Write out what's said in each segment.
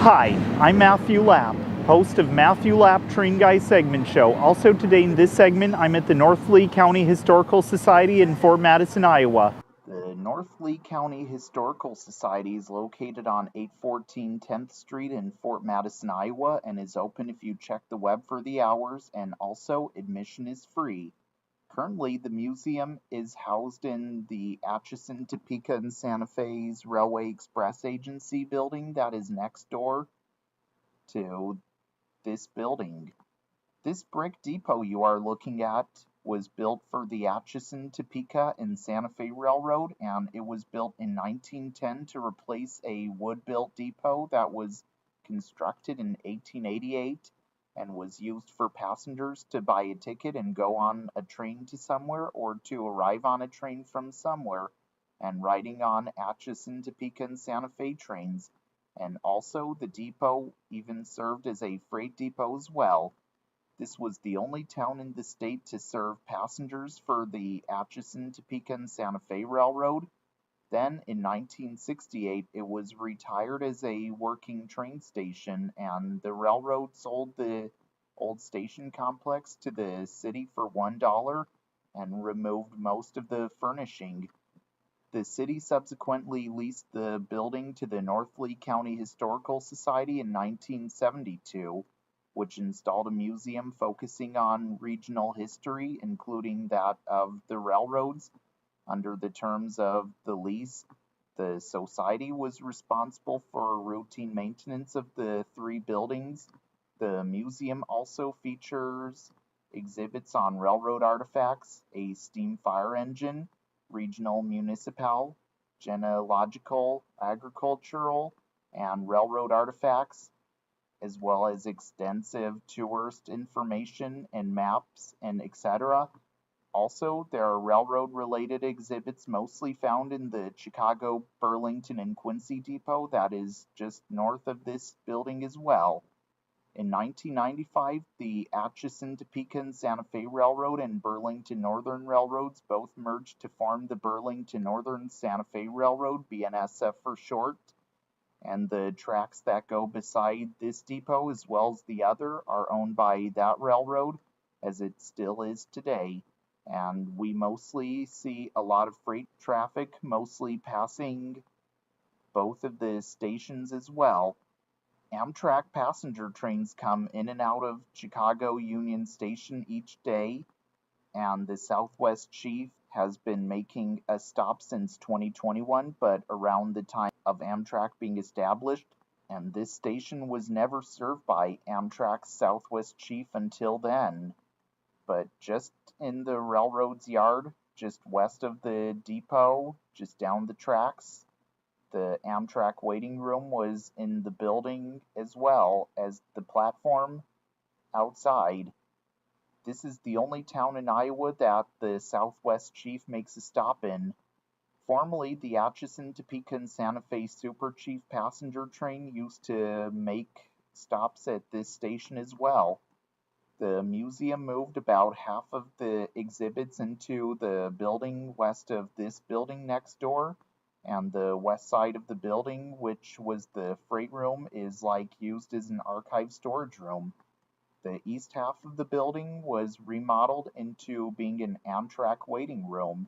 Hi, I'm Matthew Lapp, host of Matthew Lapp Train Guy Segment Show. Also today in this segment, I'm at the North Lee County Historical Society in Fort Madison, Iowa. The North Lee County Historical Society is located on 814 10th Street in Fort Madison, Iowa, and is open if you check the web for the hours, and also admission is free. Currently, the museum is housed in the Atchison, Topeka, and Santa Fe's Railway Express Agency building that is next door to this building. This brick depot you are looking at was built for the Atchison, Topeka, and Santa Fe Railroad, and it was built in 1910 to replace a wood-built depot that was constructed in 1888 and was used for passengers to buy a ticket and go on a train to somewhere, or to arrive on a train from somewhere and riding on Atchison, Topeka, and Santa Fe trains. And also the depot even served as a freight depot as well. This was the only town in the state to serve passengers for the Atchison, Topeka, and Santa Fe Railroad. Then, in 1968, it was retired as a working train station, and the railroad sold the old station complex to the city for $1 and removed most of the furnishing. The city subsequently leased the building to the North Lee County Historical Society in 1972, which installed a museum focusing on regional history, including that of the railroads. Under the terms of the lease, the society was responsible for routine maintenance of the three buildings. The museum also features exhibits on railroad artifacts, a steam fire engine, regional municipal, genealogical, agricultural, and railroad artifacts, as well as extensive tourist information and maps and etc. Also, there are railroad-related exhibits mostly found in the Chicago, Burlington, and Quincy Depot that is just north of this building as well. In 1995, the Atchison, Topeka, and Santa Fe Railroad and Burlington Northern Railroads both merged to form the Burlington Northern Santa Fe Railroad, BNSF for short, and the tracks that go beside this depot as well as the other are owned by that railroad, as it still is today. And we mostly see a lot of freight traffic, mostly passing both of the stations as well. Amtrak passenger trains come in and out of Chicago Union Station each day, and the Southwest Chief has been making a stop since 2021, but around the time of Amtrak being established, and this station was never served by Amtrak's Southwest Chief until then. But just in the railroad's yard, just west of the depot, just down the tracks, the Amtrak waiting room was in the building as well as the platform outside. This is the only town in Iowa that the Southwest Chief makes a stop in. Formerly, the Atchison, Topeka, and Santa Fe Super Chief passenger train used to make stops at this station as well. The museum moved about half of the exhibits into the building west of this building next door, and the west side of the building, which was the freight room, is used as an archive storage room. The east half of the building was remodeled into being an Amtrak waiting room.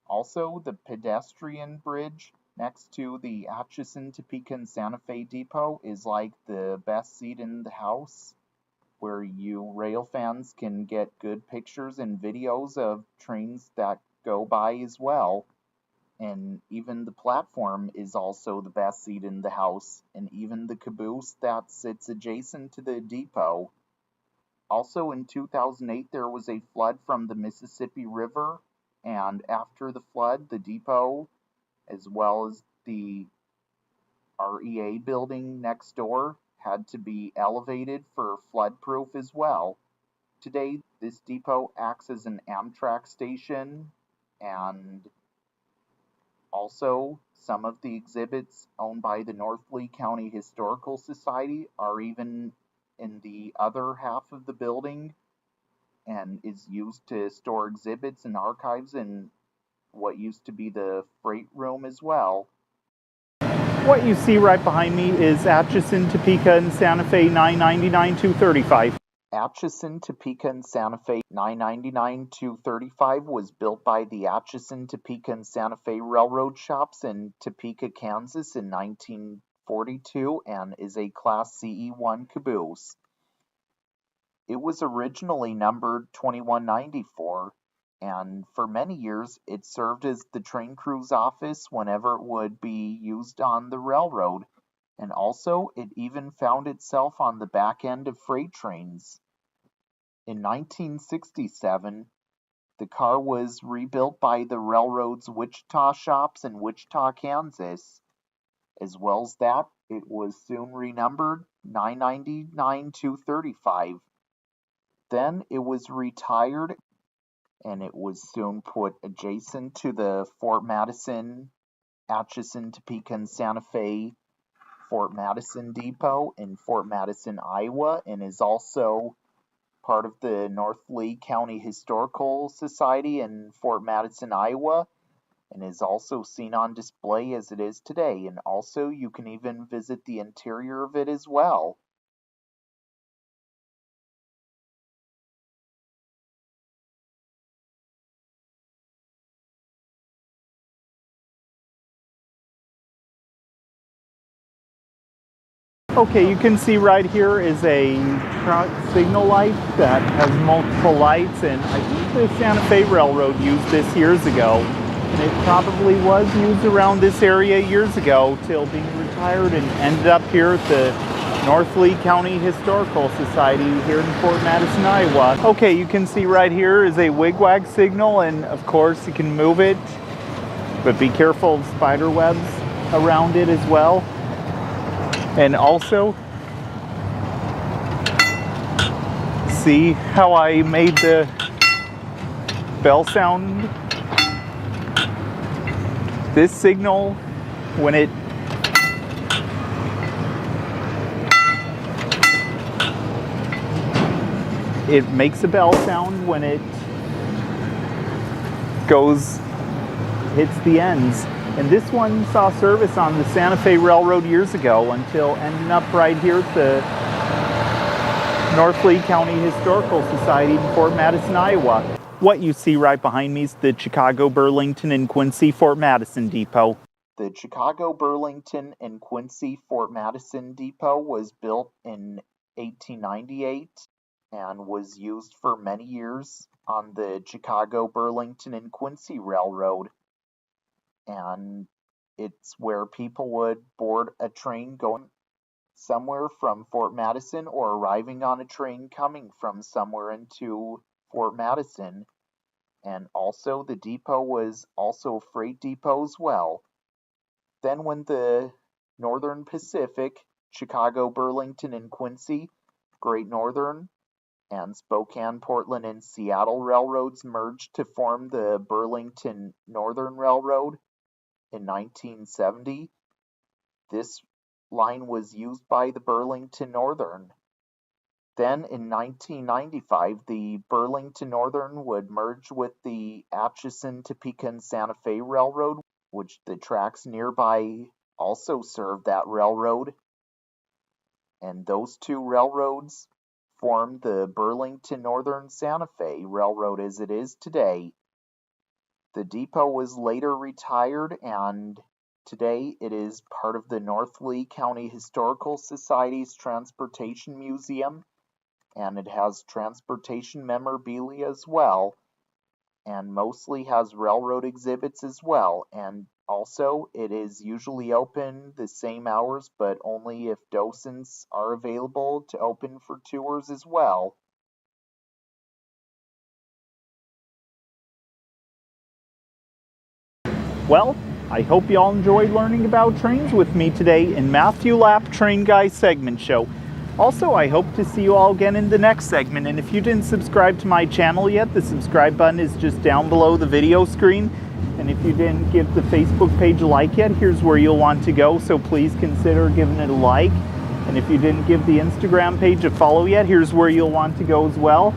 Also, the pedestrian bridge next to the Atchison, Topeka, and Santa Fe Depot is like the best seat in the house, where you rail fans can get good pictures and videos of trains that go by as well. And even the platform is also the best seat in the house, and even the caboose that sits adjacent to the depot. Also in 2008, there was a flood from the Mississippi River, and after the flood, the depot, as well as the REA building next door, had to be elevated for flood-proof as well. Today, this depot acts as an Amtrak station, and also some of the exhibits owned by the North Lee County Historical Society are even in the other half of the building, and is used to store exhibits and archives in what used to be the freight room as well. What you see right behind me is Atchison, Topeka, and Santa Fe 999-235. Atchison, Topeka, and Santa Fe 999-235 was built by the Atchison, Topeka, and Santa Fe Railroad Shops in Topeka, Kansas in 1942 and is a Class CE1 caboose. It was originally numbered 2194, and for many years it served as the train crew's office whenever it would be used on the railroad, and also it even found itself on the back end of freight trains. In 1967, the car was rebuilt by the railroad's Wichita shops in Wichita, Kansas. As well as that, it was soon renumbered 999-235. Then it was retired and it was soon put adjacent to the Fort Madison, Atchison, Topeka, and Santa Fe Fort Madison Depot in Fort Madison, Iowa, and is also part of the North Lee County Historical Society in Fort Madison, Iowa, and is also seen on display as it is today. And also you can even visit the interior of it as well. Okay, you can see right here is a truck signal light that has multiple lights, and I think the Santa Fe Railroad used this years ago. And it probably was used around this area years ago till being retired and ended up here at the North Lee County Historical Society here in Fort Madison, Iowa. Okay, you can see right here is a wigwag signal, and of course you can move it, but be careful of spider webs around it as well. And also, see how I made the bell sound? This signal, when it makes a bell sound when it hits the ends. And this one saw service on the Santa Fe Railroad years ago until ending up right here at the North Lee County Historical Society in Fort Madison, Iowa. What you see right behind me is the Chicago, Burlington, and Quincy Fort Madison Depot. The Chicago, Burlington, and Quincy Fort Madison Depot was built in 1898 and was used for many years on the Chicago, Burlington, and Quincy Railroad. And it's where people would board a train going somewhere from Fort Madison or arriving on a train coming from somewhere into Fort Madison. And also the depot was also a freight depot as well. Then when the Northern Pacific, Chicago, Burlington, and Quincy, Great Northern, and Spokane, Portland, and Seattle railroads merged to form the Burlington Northern Railroad in 1970, this line was used by the Burlington Northern. Then in 1995, the Burlington Northern would merge with the Atchison, Topeka, and Santa Fe Railroad, which the tracks nearby also served that railroad. And those two railroads formed the Burlington Northern Santa Fe Railroad as it is today. The depot was later retired, and today it is part of the North Lee County Historical Society's Transportation Museum, and it has transportation memorabilia as well, and mostly has railroad exhibits as well. And also, it is usually open the same hours, but only if docents are available to open for tours as well. Well, I hope you all enjoyed learning about trains with me today in Matthew Lapp Train Guy segment show. Also, I hope to see you all again in the next segment. And if you didn't subscribe to my channel yet, the subscribe button is just down below the video screen. And if you didn't give the Facebook page a like yet, here's where you'll want to go. So please consider giving it a like. And if you didn't give the Instagram page a follow yet, here's where you'll want to go as well.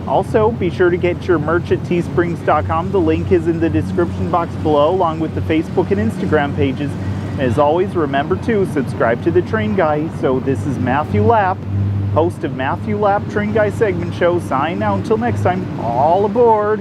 Also, be sure to get your merch at teesprings.com. The link is in the description box below, along with the Facebook and Instagram pages. As always, remember to subscribe to the Train Guy. So this is Matthew Lapp, host of Matthew Lapp Train Guy Segment Show. Sign out until next time. All aboard.